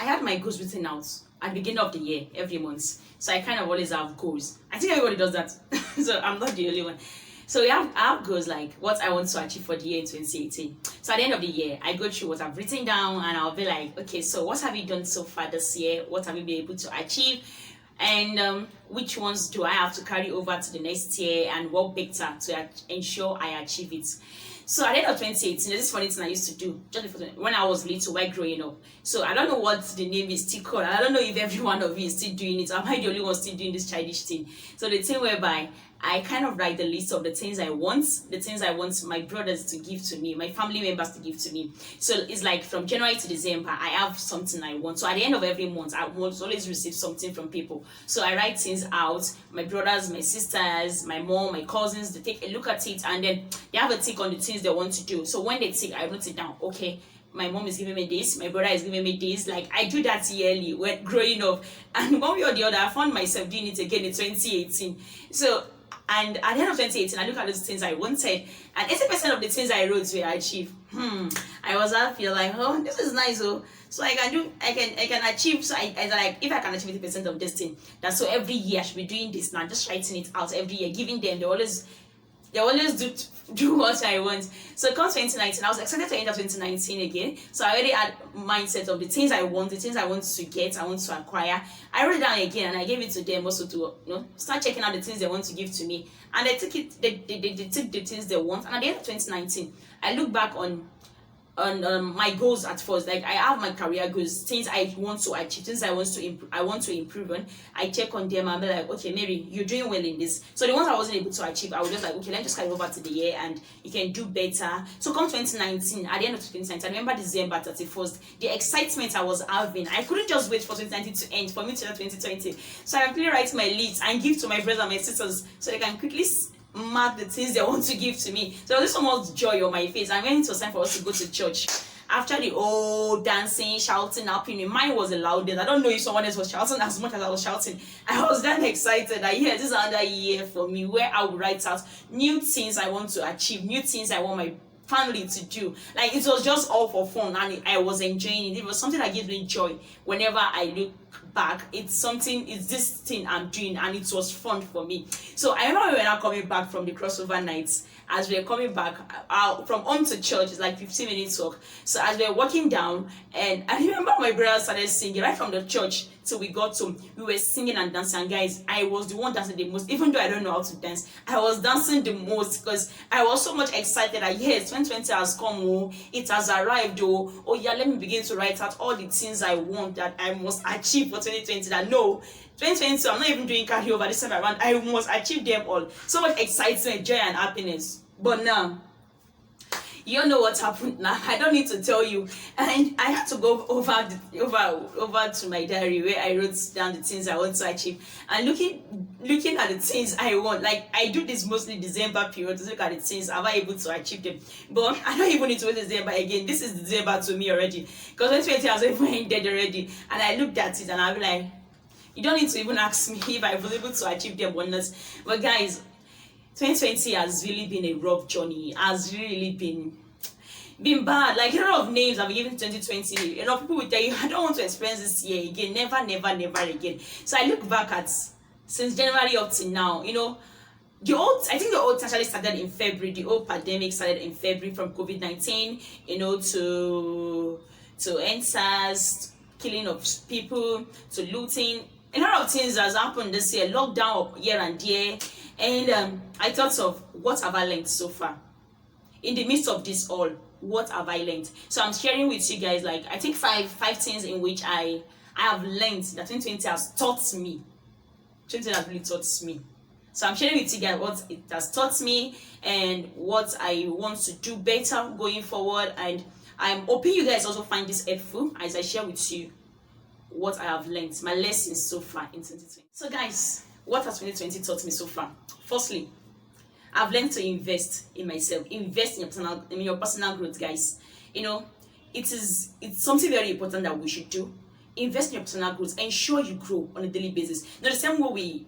I had my goals written out at the beginning of the year every month. So I kind of always have goals. I think everybody does that. So I'm not the only one. So I have goals like what I want to achieve for the year in 2018. So at the end of the year, I go through what I've written down and I'll be like, okay, so what have you done so far this year? What have you been able to achieve? And which ones do I have to carry over to the next year and work better to ensure I achieve it? So at the end of 2018, there's this funny thing I used to do just before when I was little, while growing up. So I don't know what the name is still called. I don't know if every one of you is still doing it. Am I the only one still doing this childish thing? So the thing whereby I kind of write the list of the things I want my brothers to give to me, my family members to give to me. So it's like from January to December, I have something I want. So at the end of every month, I will always receive something from people. So I write things out. My brothers, my sisters, my mom, my cousins, they take a look at it and then they have a tick on the things they want to do. So when they tick, I wrote it down. Okay, my mom is giving me this, my brother is giving me this. Like I do that yearly when growing up. And one way or the other, I found myself doing it again in 2018. So and at the end of 2018, I look at those things I wanted, and 80% of the things I wrote were achieved. I was happy, like, oh, this is nice, oh. So I can achieve. So I like, if I can achieve 80% of this thing, that's so every year I should be doing this now, just writing it out every year, giving them. They always do what I want. So come 2019, I was excited to enter 2019 again. So I already had mindset of the things I want, the things I want to get, I want to acquire. I wrote it down again and I gave it to them also to start checking out the things they want to give to me. And they took it, they took the things they want. And at the end of 2019, I look back on my goals at first. Like I have my career goals, things I want to achieve, things I want to improve on. I check on them and be like, okay, Mary, you're doing well in this. So the ones I wasn't able to achieve, I was just like, okay, let me just carry over to the year and you can do better. So come 2019, at the end of 2019, I remember December 31st, the excitement I was having. I couldn't just wait for 2019 to end for me to enter 2020. So I quickly write my list and give to my brothers and my sisters so they can quickly mark the things they want to give to me. So there's so much joy on my face. And when it was time for us to go to church, after the old dancing, shouting, happening, mine was the loudest. I don't know if someone else was shouting as much as I was shouting. I was that excited that yes, this is another year for me where I would write out new things I want to achieve, new things I want my family to do. Like it was just all for fun and I was enjoying it. It was something that gives me joy whenever I look back. It's this thing I'm doing and it was fun for me. So I remember we were now coming back from the crossover nights. As we were coming back from home to church, it's like 15 minutes walk. So as we were walking down, and I remember my brother started singing right from the church till we got home. We were singing and dancing, and guys, I was the one dancing the most. Even though I don't know how to dance, I was dancing the most because I was so much excited that yes, 2020 has come, oh, it has arrived, oh yeah, let me begin to write out all the things I want that I must achieve for 2020. That no, 2020, I'm not even doing carryover this time around. I must achieve them all. So much excitement, joy, and happiness. But now, you all know what happened now. I don't need to tell you. And I had to go over to my diary where I wrote down the things I want to achieve. And looking at the things I want, like I do this mostly December period to look at the things, am I able to achieve them? But I don't even need to wait December again. This is December to me already. Because 2020 has even ended already. And I looked at it and I'll be like, you don't need to even ask me if I was able to achieve them or not. But guys, 2020 has really been a rough journey. Has really been bad. Like a lot of names I've given 2020. You know, people will tell you, I don't want to experience this year again. Never, never, never again. So I look back at since January up to now. You know, I think the old actually started in February. The old pandemic started in February from COVID-19. You know, to NSAS, killing of people, to looting. A lot of things has happened this year. Lockdown here and there. And I thought of what have I learned so far in the midst of this all. What have I learned? So I'm sharing with you guys, like I think five things in which I have learned that 2020 has taught me. 2020 has really taught me. So I'm sharing with you guys what it has taught me and what I want to do better going forward. And I'm hoping you guys also find this helpful as I share with you what I have learned, my lessons so far in 2020. So guys, what has 2020 taught me so far? Firstly, I've learned to invest in myself, invest in your personal growth, guys. You know, it's something very important that we should do. invest in your personal growth. Ensure you grow on a daily basis. Now, the same way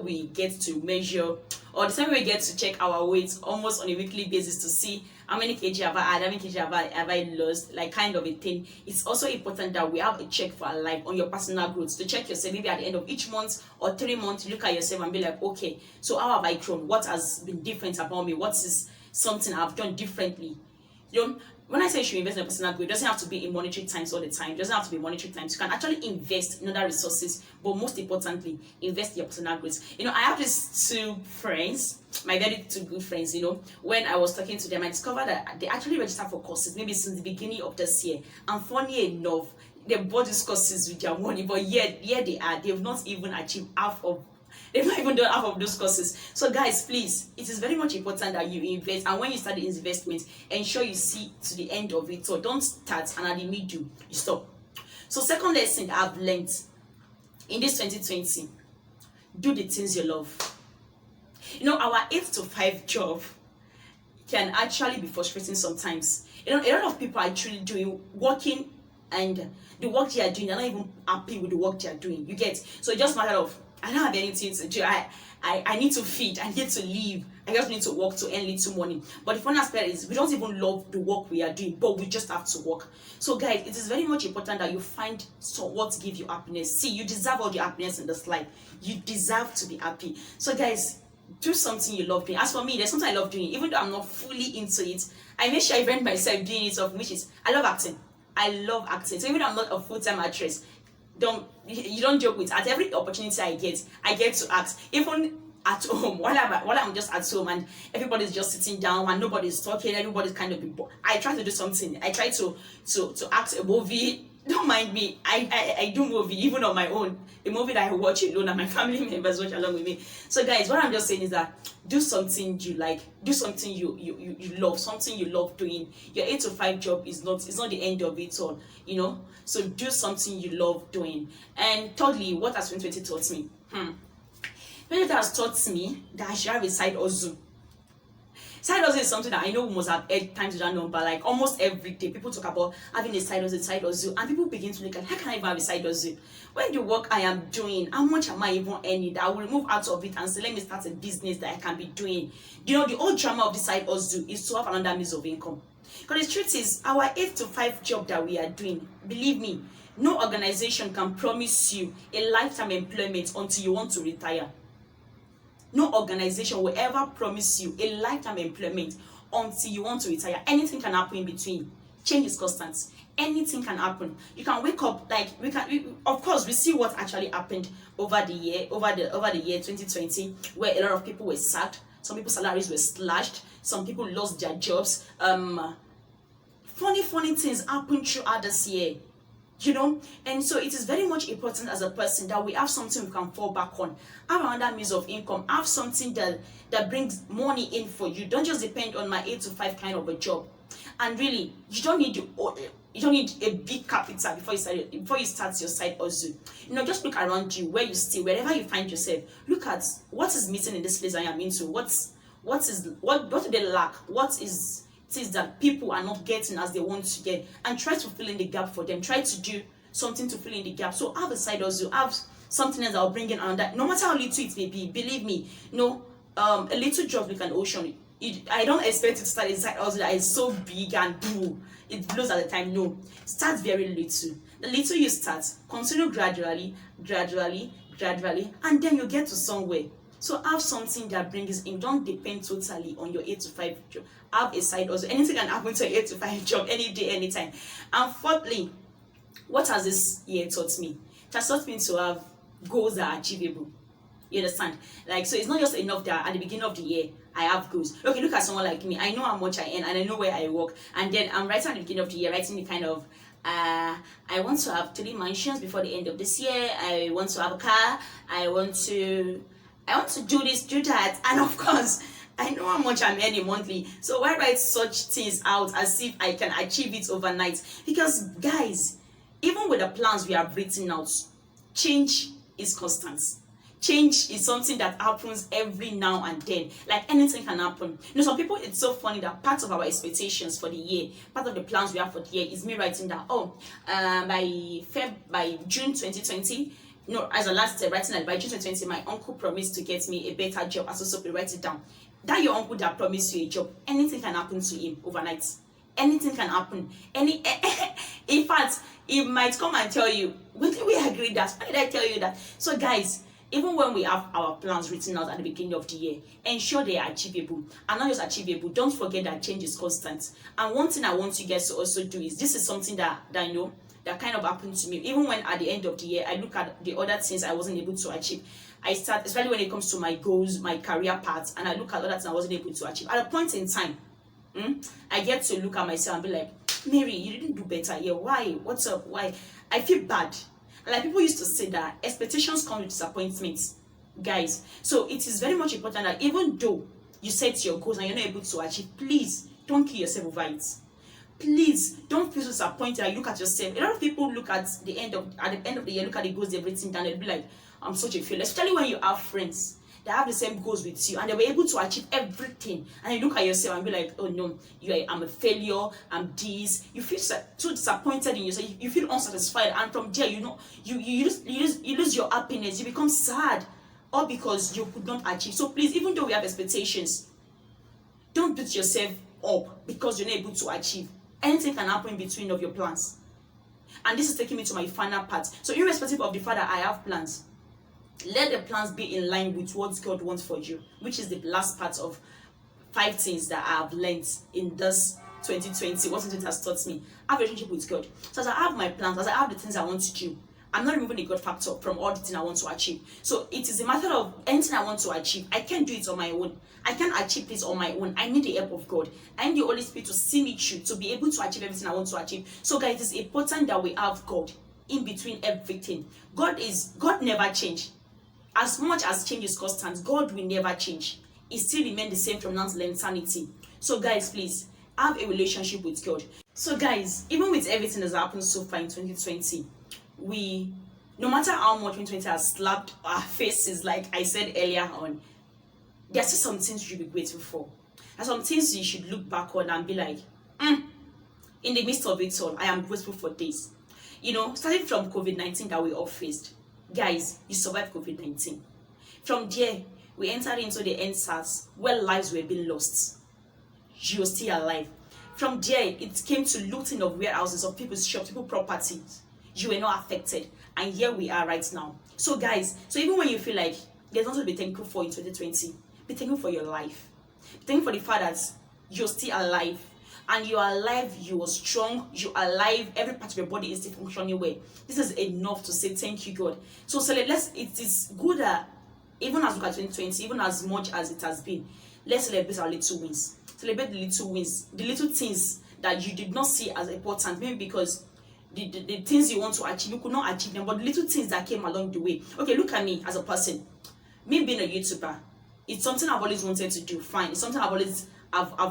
we get to measure, or the same way we get to check our weight almost on a weekly basis to see how many kg have I had, how many kg have I lost, like kind of a thing. It's also important that we have a check for our life on your personal growth, to check yourself maybe at the end of each month or 3 months. Look at yourself and be like, okay, so how have I grown? What has been different about me? What is something I've done differently? You know, when I say you should invest in personal growth, it doesn't have to be in monetary times all the time. It doesn't have to be monetary times. You can actually invest in other resources, but most importantly, invest in your personal growth. You know, I have these 2 friends, my very 2 good friends. You know, when I was talking to them, I discovered that they actually registered for courses maybe since the beginning of this year. And funny enough, they bought these courses with their money, but yet here they are. They've not even achieved half of. They've not even done half of those courses. So guys, please, it is very much important that you invest, and when you start the investment, ensure you see to the end of it. So don't start and at the middle you stop. So second lesson I've learned in this 2020, do the things you love. You know, our 8 to 5 job can actually be frustrating sometimes. You know, a lot of people are actually working, and the work they are doing, they're not even happy with the work they are doing. You get? So it's just a matter of, I don't have anything to do. I need to feed. I need to live. I just need to work to earn little money. But the funny aspect is, we don't even love the work we are doing, but we just have to work. So guys, it is very much important that you find what gives you happiness. See, you deserve all the happiness in this life. You deserve to be happy. So guys, do something you love doing. As for me, there's something I love doing. Even though I'm not fully into it, I make sure I find myself doing it, of which is, I love acting. I love acting. So even though I'm not a full-time actress, you don't joke with, at every opportunity I get to act. Even at home, while I'm just at home and everybody's just sitting down and nobody's talking, everybody's kind of bored, I try to do something. I try to act a movie. Don't mind me, I do movie even on my own, a movie that I watch alone and my family members watch along with me. So guys, what I'm just saying is that do something you like, do something you love, something you love doing. Your 8 to 5 job is not the end of it all, you know. So do something you love doing. And thirdly, what has 2020 taught me? 2020 has taught me that I should have a side hustle. Side hustle is something that I know we must have heard times without number. Like almost every day, people talk about having a side hustle, and people begin to look at, how can I even have a side hustle? When the work I am doing, how much am I even earning? That I will move out of it and say, let me start a business that I can be doing. You know, the whole drama of the side hustle is to have another means of income. Because the truth is, our 8 to 5 job that we are doing, believe me, no organization can promise you a lifetime employment until you want to retire. No organization will ever promise you a lifetime employment until you want to retire. Anything can happen in between. Change is constant. Anything can happen. You can wake up, like of course we see what actually happened over the year 2020, where a lot of people were sacked. Some people's salaries were slashed. Some people lost their jobs. Funny things happened throughout this year. You know, and so it is very much important as a person that we have something we can fall back on, have another means of income, have something that brings money in for you. Don't just depend on my 8 to 5 kind of a job. And really, you don't need a big capital before you start your side hustle. You know, just look around you, where you stay, wherever you find yourself. Look at what is missing in this place I am into. What do they lack? What is things that people are not getting as they want to get, and try to fill in the gap for them. Try to do something to fill in the gap. So have a side hustle, have something else that will bring in another, no matter how little it may be. Believe me, a little drop like an ocean. I don't expect you to start a side hustle that is so big and boom, it blows at the time. No, start very little. The little you start, continue gradually, and then you get to somewhere. So have something that brings in. Don't depend totally on your 8 to 5 job. Have a side hustle. Anything can happen to your 8 to 5 job any day, anytime. And fourthly, what has this year taught me? It has taught me to have goals that are achievable. You understand? Like, so it's not just enough that at the beginning of the year I have goals. Okay, look at someone like me. I know how much I earn and I know where I work. And then I'm writing at the beginning of the year, writing the kind of I want to have 3 mansions before the end of this year. I want to have a car. I want to do this, do that, and of course, I know how much I'm earning monthly. So why write such things out as if I can achieve it overnight? Because guys, even with the plans we have written out, change is constant. Change is something that happens every now and then. Like anything can happen. Some people, it's so funny that part of our expectations for the year, part of the plans we have for the year is me writing down, by June 2020, as a last writing that by June 2020, my uncle promised to get me a better job. As also, write it down. That your uncle that promised you a job, anything can happen to him overnight. Anything can happen. In fact, he might come and tell you, when did we agree that? Why did I tell you that? So guys, even when we have our plans written out at the beginning of the year, ensure they are achievable. And not just achievable, don't forget that change is constant. And one thing I want you guys to also do is, this is something that I know that kind of happened to me. Even when at the end of the year, I look at the other things I wasn't able to achieve. I start, especially when it comes to my goals, my career path, and I look at other things I wasn't able to achieve. At a point in time, I get to look at myself and be like, Mary, you didn't do better here. Why? What's up? Why? I feel bad. And like people used to say that expectations come with disappointments, guys. So it is very much important that even though you set your goals and you're not able to achieve, please don't kill yourself over it. Please don't feel so disappointed. I look at yourself. A lot of people look at the end of the year, look at the goals they've written down, they'll be like, I'm such a failure. Especially when you have friends that have the same goals with you and they were able to achieve everything, and you look at yourself and be like, oh no, I'm a failure, I'm this. You feel so disappointed in yourself, you feel unsatisfied, and from there, you lose your happiness, you become sad, all because you could not achieve. So please, even though we have expectations, don't beat yourself up because you're not able to achieve. Anything can happen in between of your plans. And this is taking me to my final part. So irrespective of the fact that I have plans, let the plans be in line with what God wants for you, which is the last part of 5 things that I have learned in this 2020. What it has taught me. Have a relationship with God. So as I have my plans, as I have the things I want to do, I'm not removing the God factor from all the things I want to achieve. So it is a matter of anything I want to achieve. I can't do it on my own. I can't achieve this on my own. I need the help of God. I need the Holy Spirit to see me through, to be able to achieve everything I want to achieve. So guys, it is important that we have God in between everything. God never changes. As much as change is constant, God will never change. It still remains the same from now to eternity. So guys, please have a relationship with God. So guys, even with everything that's happened so far in 2020, no matter how much 2020 has slapped our faces, like I said earlier on, there are still some things you should be grateful for. And some things you should look back on and be like, in the midst of it all, I am grateful for this. Starting from COVID-19 that we all faced. Guys, you survived COVID-19. From there, we entered into the NSAS, where lives were being lost. You were still alive. From there, it came to looting of warehouses, of people's shops, people's properties. You were not affected. And here we are right now. So guys, even when you feel like there's nothing to be thankful for in 2020, be thankful for your life. Be thankful for the fact that you're still alive. And you are alive, you are strong, you are alive, every part of your body is still functioning well. This is enough to say thank you, God. So it is good that even as we look at 2020, even as much as it has been, let's celebrate our little wins. Celebrate the little wins, the little things that you did not see as important, maybe because the things you want to achieve, you could not achieve them, but the little things that came along the way. Okay, look at me as a person. Me being a YouTuber, it's something I've always wanted to do, fine. It's something I've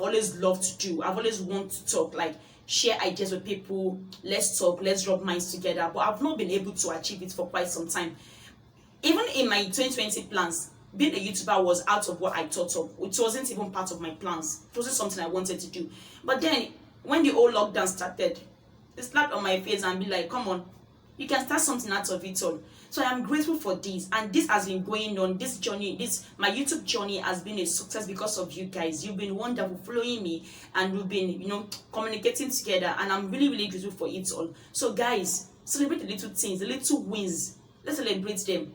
always loved to do. I've always wanted to talk, like share ideas with people. Let's talk, let's rub minds together. But I've not been able to achieve it for quite some time. Even in my 2020 plans, being a YouTuber was out of what I thought of. It wasn't even part of my plans. It wasn't something I wanted to do. But then, when the whole lockdown started, it slapped on my face and be like, come on, you can start something out of it all. So I am grateful for this, and this has been going on. This journey, my YouTube journey has been a success because of you guys. You've been wonderful, following me, and we've been, communicating together, and I'm really, really grateful for it all. So guys, celebrate the little things, the little wins. Let's celebrate them.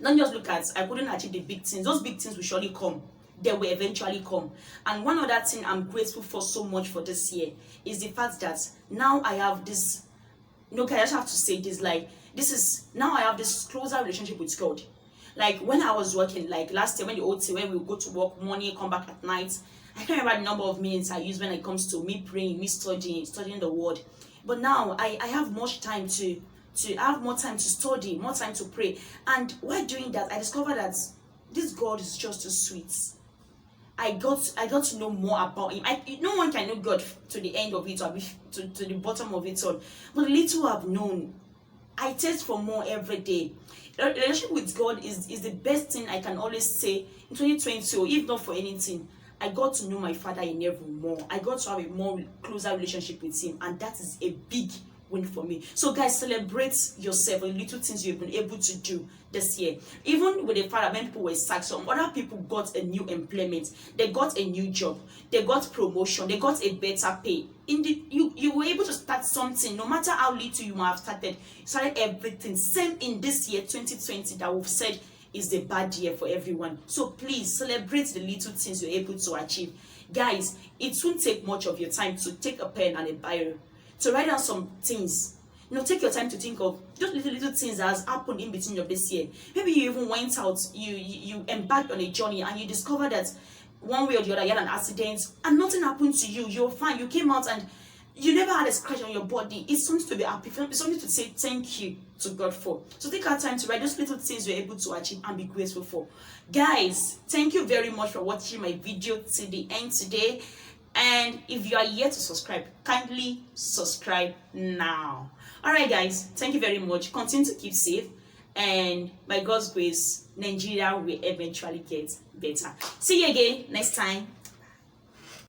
Don't just look at, I couldn't achieve the big things. Those big things will surely come. They will eventually come. And one other thing I'm grateful for so much for this year is the fact that now I have this, I just have to say this, now I have this closer relationship with God. Like when I was working, like last year when we would go to work morning, come back at night, I can't remember the number of minutes I use when it comes to me praying, me studying the word. But now I have much time to have more time to study, more time to pray. And while doing that, I discovered that this God is just too sweet. I got to know more about him. No one can know God to the end of it or to the bottom of it all. But the little I've known, I taste for more every day. A relationship with God is the best thing I can always say in 2020, or if not for anything. I got to know my Father in heaven more. I got to have a more closer relationship with Him, and that is a big win for me. So guys, celebrate yourself and little things you've been able to do this year. Even with the fact that many people were sacked, some other people got a new employment, they got a new job, they got promotion, they got a better pay. You were able to start something, no matter how little you might have started. You started everything. Same in this year 2020 that we've said is the bad year for everyone. So please celebrate the little things you're able to achieve. Guys, it won't take much of your time to take a pen and a biro to write down some things. Take your time to think of just little things that has happened in between of this year. Maybe you even went out, you embarked on a journey, and you discovered that one way or the other you had an accident and nothing happened to you. You're fine. You came out and you never had a scratch on your body. It's something to be happy for. It's something to say thank you to God for. So take our time to write those little things you're able to achieve and be grateful for. Guys, thank you very much for watching my video to the end today. And if you are yet to subscribe, kindly subscribe now. Alright guys, thank you very much. Continue to keep safe, and by God's grace, Nigeria will eventually get better. See you again next time.